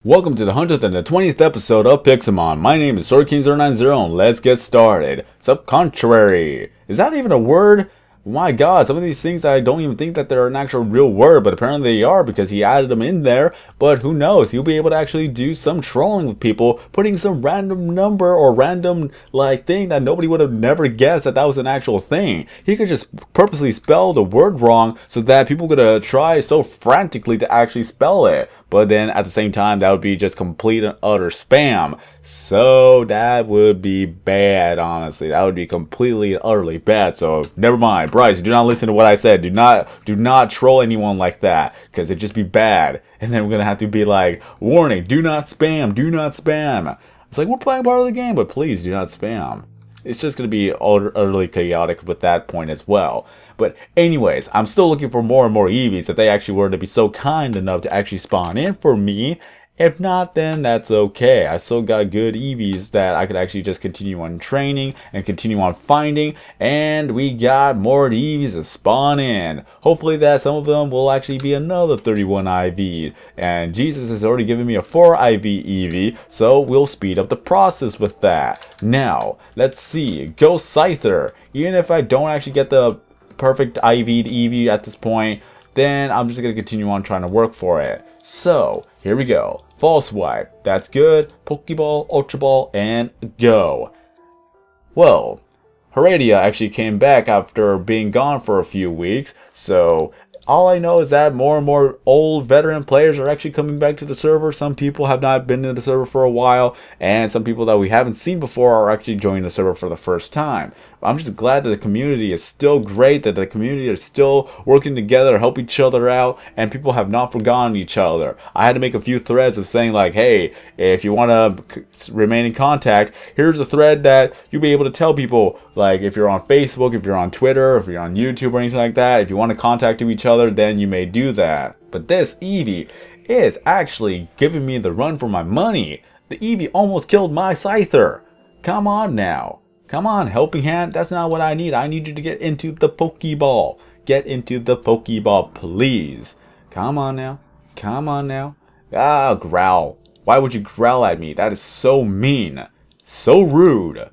Welcome to the 120th episode of Pixelmon. My name is SwordKing090 and let's get started. Subcontrary. Is that even a word? My god, some of these things I don't even think that they're an actual real word, but apparently they are because he added them in there. But who knows, he'll be able to actually do some trolling with people, putting some random number or random thing that nobody would have never guessed that was an actual thing. He could just purposely spell the word wrong so that people could try so frantically to actually spell it. But then at the same time, that would be just complete and utter spam. So that would be bad, honestly. That would be completely and utterly bad. So never mind. Bryce, do not listen to what I said. Do not troll anyone like that, because it'd just be bad. And then we're going to have to be like, warning, do not spam, do not spam. It's like, we're playing part of the game, but please do not spam. It's just going to be utterly chaotic with that point as well. But anyways, I'm still looking for more and more Eevees if they actually were to be so kind enough to actually spawn in for me. If not, then that's okay. I still got good Eevees that I could actually just continue on training and continue on finding. And we got more Eevees to spawn in. Hopefully that some of them will actually be another 31 IV. And Jesus has already given me a 4 IV Eevee, so we'll speed up the process with that. Now, let's see. Go Scyther. Even if I don't actually get the perfect IV Eevee at this point, then I'm just going to continue on trying to work for it. So, here we go. False Swipe. That's good. Pokeball, Ultra Ball, and go. Well, Heradia actually came back after being gone for a few weeks, so all I know is that more and more old veteran players are actually coming back to the server. Some people have not been in the server for a while, and some people that we haven't seen before are actually joining the server for the first time. I'm just glad that the community is still great, that the community is still working together to help each other out, and people have not forgotten each other. I had to make a few threads of saying like, hey, if you want to remain in contact, here's a thread that you'll be able to tell people, like if you're on Facebook, if you're on Twitter, if you're on YouTube or anything like that, if you want to contact each other, then you may do that. But this Eevee is actually giving me the run for my money. The Eevee almost killed my Scyther. Come on now. Come on, helping hand. That's not what I need. I need you to get into the Pokeball. Get into the Pokeball, please. Come on now. Come on now. Ah, growl. Why would you growl at me? That is so mean. So rude.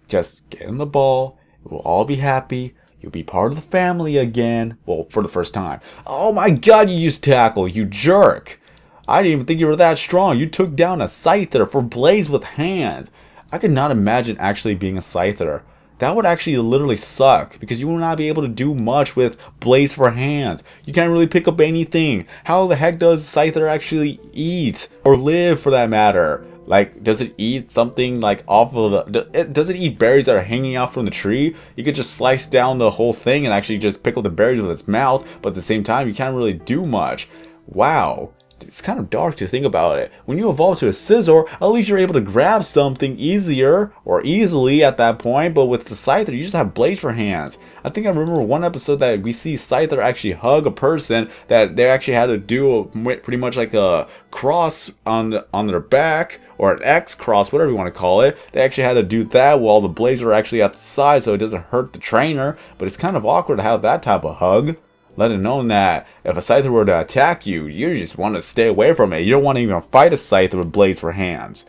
Just get in the ball. We'll all be happy. You'll be part of the family again. Well, for the first time. Oh my god, you used tackle, you jerk. I didn't even think you were that strong. You took down a Scyther for Blaze with hands. I could not imagine actually being a Scyther. That would actually literally suck, because you will not be able to do much with Blaze for hands. You can't really pick up anything. How the heck does Scyther actually eat? Or live, for that matter? Like, does it eat something like off of the... Does it eat berries that are hanging out from the tree? You could just slice down the whole thing and actually just pick up the berries with its mouth, but at the same time, you can't really do much. Wow. It's kind of dark to think about it. When you evolve to a Scizor, at least you're able to grab something easier or easily at that point, but with the Scyther, you just have Blaze for hands. I think I remember one episode that we see Scyther actually hug a person that they actually had to do pretty much like a cross on their back, or an X cross, whatever you want to call it. They actually had to do that while the blades are actually at the side so it doesn't hurt the trainer, but it's kind of awkward to have that type of hug. Let it known that if a Scyther were to attack you, you just want to stay away from it. You don't want to even fight a Scyther with blades for hands.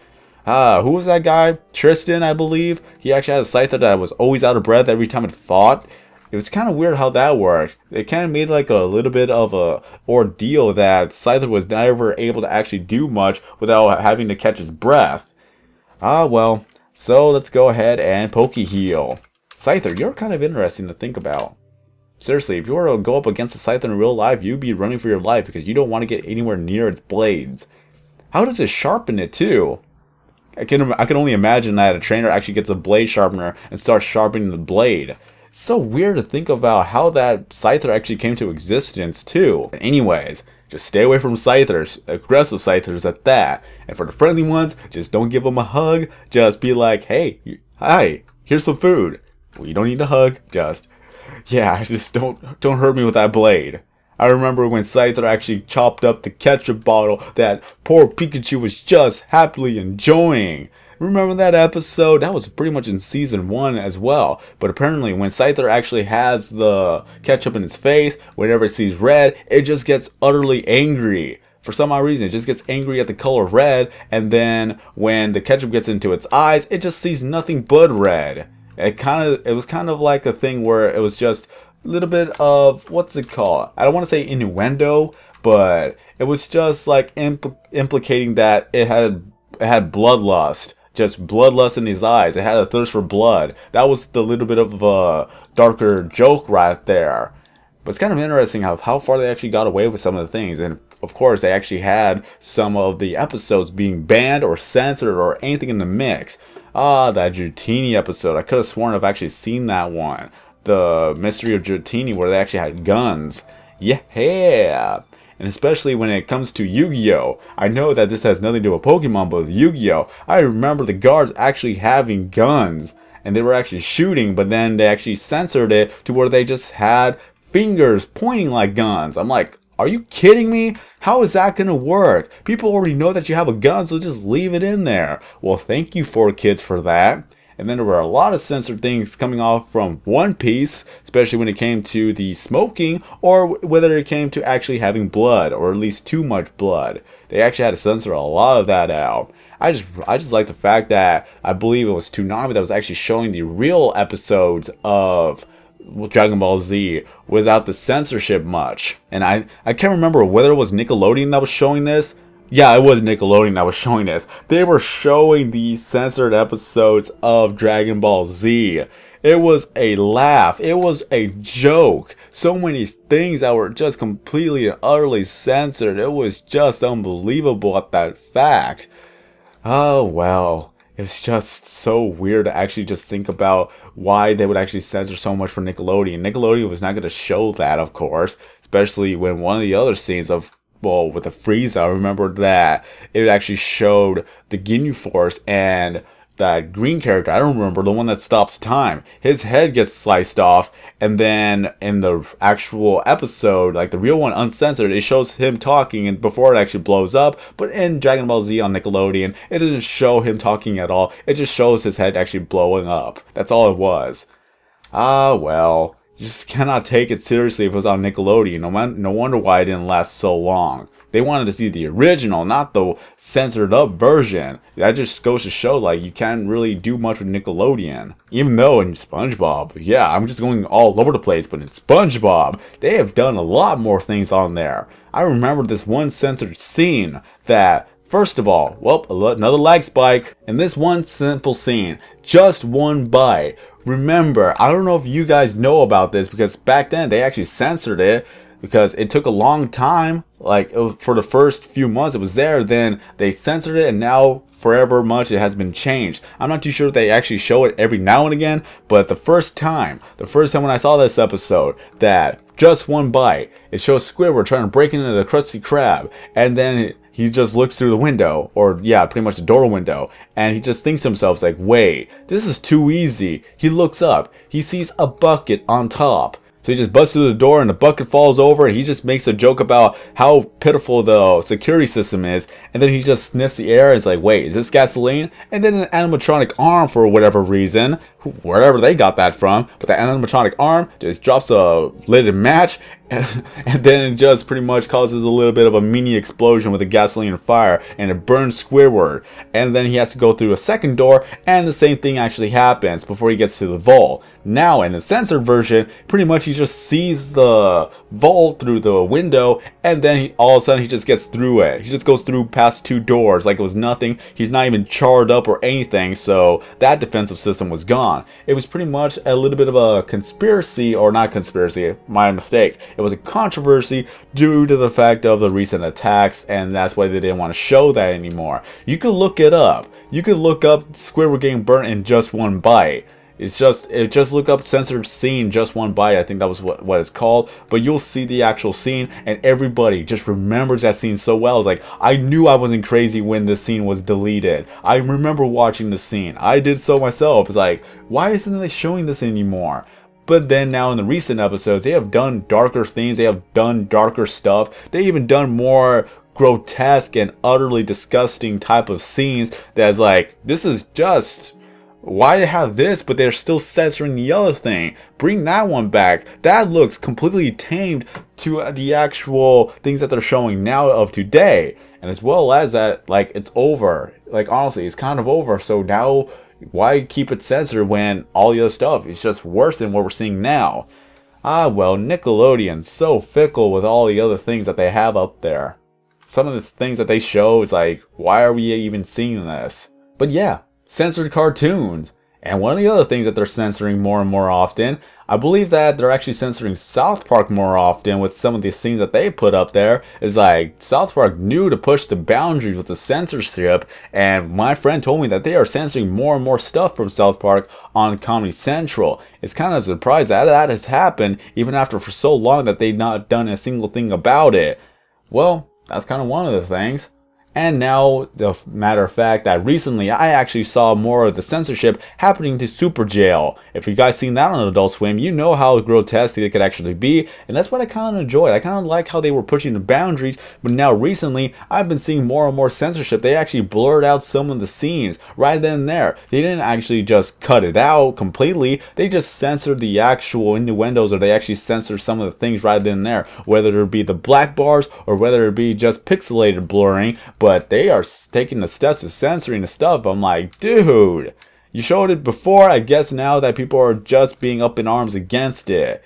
Who was that guy? Tristan, I believe. He actually had a Scyther that was always out of breath every time it fought. It was kind of weird how that worked. It kind of made like a little bit of a ordeal that Scyther was never able to actually do much without having to catch his breath. Well. So let's go ahead and Poke Heal. Scyther, you're kind of interesting to think about. Seriously, if you were to go up against a Scyther in real life, you'd be running for your life because you don't want to get anywhere near its blades. How does it sharpen it too? I can only imagine that a trainer actually gets a blade sharpener and starts sharpening the blade. It's so weird to think about how that Scyther actually came to existence too. Anyways, just stay away from Scythers, aggressive Scythers at that. And for the friendly ones, just don't give them a hug. Just be like, hey, hi, here's some food. Well, you don't need a hug, just... yeah, just don't hurt me with that blade. I remember when Scyther actually chopped up the ketchup bottle that poor Pikachu was just happily enjoying. Remember that episode? That was pretty much in season 1 as well. But apparently when Scyther actually has the ketchup in its face, whenever it sees red, it just gets utterly angry. For some odd reason, it just gets angry at the color red, and then when the ketchup gets into its eyes, it just sees nothing but red. It was kind of like a thing where it was just a little bit of, what's it called? I don't want to say innuendo, but it was just like implicating that it had bloodlust. Just bloodlust in his eyes. It had a thirst for blood. That was the little bit of a darker joke right there. But it's kind of interesting how far they actually got away with some of the things. And of course, they actually had some of the episodes being banned or censored or anything in the mix. Ah, that Dratini episode. I could have sworn I've actually seen that one. The Mystery of Dratini, where they actually had guns. Yeah! And especially when it comes to Yu-Gi-Oh! I know that this has nothing to do with Pokemon, but with Yu-Gi-Oh! I remember the guards actually having guns. And they were actually shooting, but then they actually censored it to where they just had fingers pointing like guns. I'm like, are you kidding me? How is that gonna work? People already know that you have a gun, so just leave it in there. Well, thank you 4Kids for that. And then there were a lot of censored things coming off from One Piece, especially when it came to the smoking, or whether it came to actually having blood, or at least too much blood. They actually had to censor a lot of that out. I just like the fact that I believe it was Toonami that was actually showing the real episodes of Dragon Ball Z without the censorship much. And I can't remember whether it was Nickelodeon that was showing this. Yeah, it was Nickelodeon that was showing this. They were showing the censored episodes of Dragon Ball Z. It was a laugh. It was a joke. So many things that were just completely and utterly censored. It was just unbelievable at that fact. Oh, well. It's just so weird to actually just think about why they would actually censor so much for Nickelodeon. Nickelodeon was not going to show that, of course, especially when one of the other scenes of, well, with the Frieza, I remember that it actually showed the Ginyu Force and that green character, I don't remember, the one that stops time. His head gets sliced off, and then in the actual episode, like the real one, uncensored, it shows him talking and before it actually blows up. But in Dragon Ball Z on Nickelodeon, it doesn't show him talking at all. It just shows his head actually blowing up. That's all it was. Ah, well, you just cannot take it seriously if it was on Nickelodeon. No wonder why it didn't last so long. They wanted to see the original, not the censored up version. That just goes to show, like, you can't really do much with Nickelodeon. Even though in SpongeBob, yeah, I'm just going all over the place, but in SpongeBob, they have done a lot more things on there. I remember this one censored scene that, first of all, well, another lag spike. In this one simple scene, just one bite. Remember, I don't know if you guys know about this, because back then they actually censored it. Because it took a long time, like for the first few months it was there, then they censored it, and now forever much it has been changed. I'm not too sure if they actually show it every now and again, but the first time when I saw this episode, that just one bite, it shows Squidward trying to break into the Krusty Krab, and then he just looks through the window, or yeah, pretty much the door window, and he just thinks to himself, like, wait, this is too easy. He looks up, he sees a bucket on top. So he just busts through the door and the bucket falls over, and he just makes a joke about how pitiful the security system is, and then he just sniffs the air and is like, wait, is this gasoline? And then an animatronic arm, for whatever reason, wherever they got that from, but the animatronic arm just drops a lighted match, and then it just pretty much causes a little bit of a mini explosion with the gasoline and fire, and it burns Squidward. And then he has to go through a second door, and the same thing actually happens before he gets to the vault. Now in the censored version, pretty much he just sees the vault through the window, and then all of a sudden he just gets through it. He just goes through past two doors like it was nothing. He's not even charred up or anything, so that defensive system was gone. It was pretty much a little bit of a conspiracy, or not conspiracy, my mistake. It was a controversy due to the fact of the recent attacks, and that's why they didn't want to show that anymore. You could look it up. You could look up Squidward getting burnt in just one bite. Just look up censored scene just one bite. I think that was what it's called. But you'll see the actual scene, and everybody just remembers that scene so well. It's like, I knew I wasn't crazy when the scene was deleted. I remember watching the scene. I did so myself. It's like, why isn't they showing this anymore? But then now in the recent episodes, they have done darker themes. They have done darker stuff. They even done more grotesque and utterly disgusting type of scenes that's like, this is just, Why they have this, but they're still censoring the other thing? Bring that one back. That looks completely tamed to the actual things that they're showing now of today. And as well as that, like, it's over. Like, honestly, it's kind of over. So now, why keep it censored when all the other stuff is just worse than what we're seeing now? Ah, well, Nickelodeon's so fickle with all the other things that they have up there. Some of the things that they show is like, why are we even seeing this? But yeah, censored cartoons. And one of the other things that they're censoring more and more often, I believe that they're actually censoring South Park more often with some of the scenes that they put up there. Is like, South Park knew to push the boundaries with the censorship, and my friend told me that they are censoring more and more stuff from South Park on Comedy Central. It's kind of a surprise that that has happened even after for so long that they've not done a single thing about it. Well, that's kind of one of the things. And now, the matter of fact that recently I actually saw more of the censorship happening to Super Jail. If you guys seen that on Adult Swim, you know how grotesque it could actually be. And that's what I kind of enjoyed. I kind of like how they were pushing the boundaries. But now recently, I've been seeing more and more censorship. They actually blurred out some of the scenes right then and there. They didn't actually just cut it out completely. They just censored the actual innuendos, or they actually censored some of the things right then and there. Whether it be the black bars or whether it be just pixelated blurring. But they are taking the steps of censoring the stuff. I'm like, dude, you showed it before. I guess now that people are just being up in arms against it.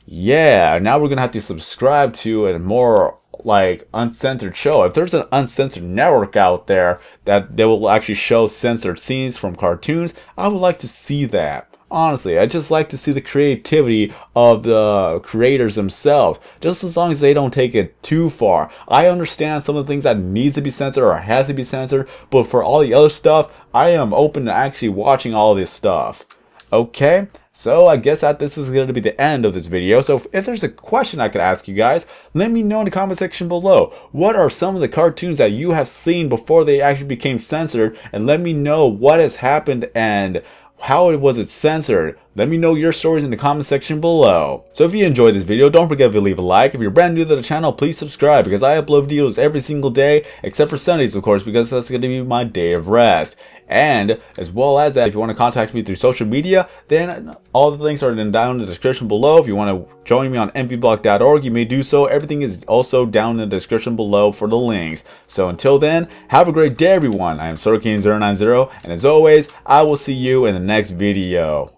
Yeah, now we're gonna have to subscribe to a more like uncensored show. If there's an uncensored network out there that they will actually show censored scenes from cartoons, I would like to see that. Honestly, I just like to see the creativity of the creators themselves, just as long as they don't take it too far. I understand some of the things that needs to be censored or has to be censored, but for all the other stuff, I am open to actually watching all this stuff. Okay, so I guess that this is going to be the end of this video. So if there's a question I could ask you guys, let me know in the comment section below. What are some of the cartoons that you have seen before they actually became censored? And let me know what has happened and how was it censored? Let me know your stories in the comment section below. So if you enjoyed this video, don't forget to leave a like. If you're brand new to the channel, please subscribe, because I upload videos every single day, except for Sundays, of course, because that's going to be my day of rest. And as well as that, if you want to contact me through social media, then all the links are down in the description below. If you want to join me on envyblock.org, you may do so. Everything is also down in the description below for the links. So until then, have a great day, everyone. I am Censored 090, and as always, I will see you in the next video.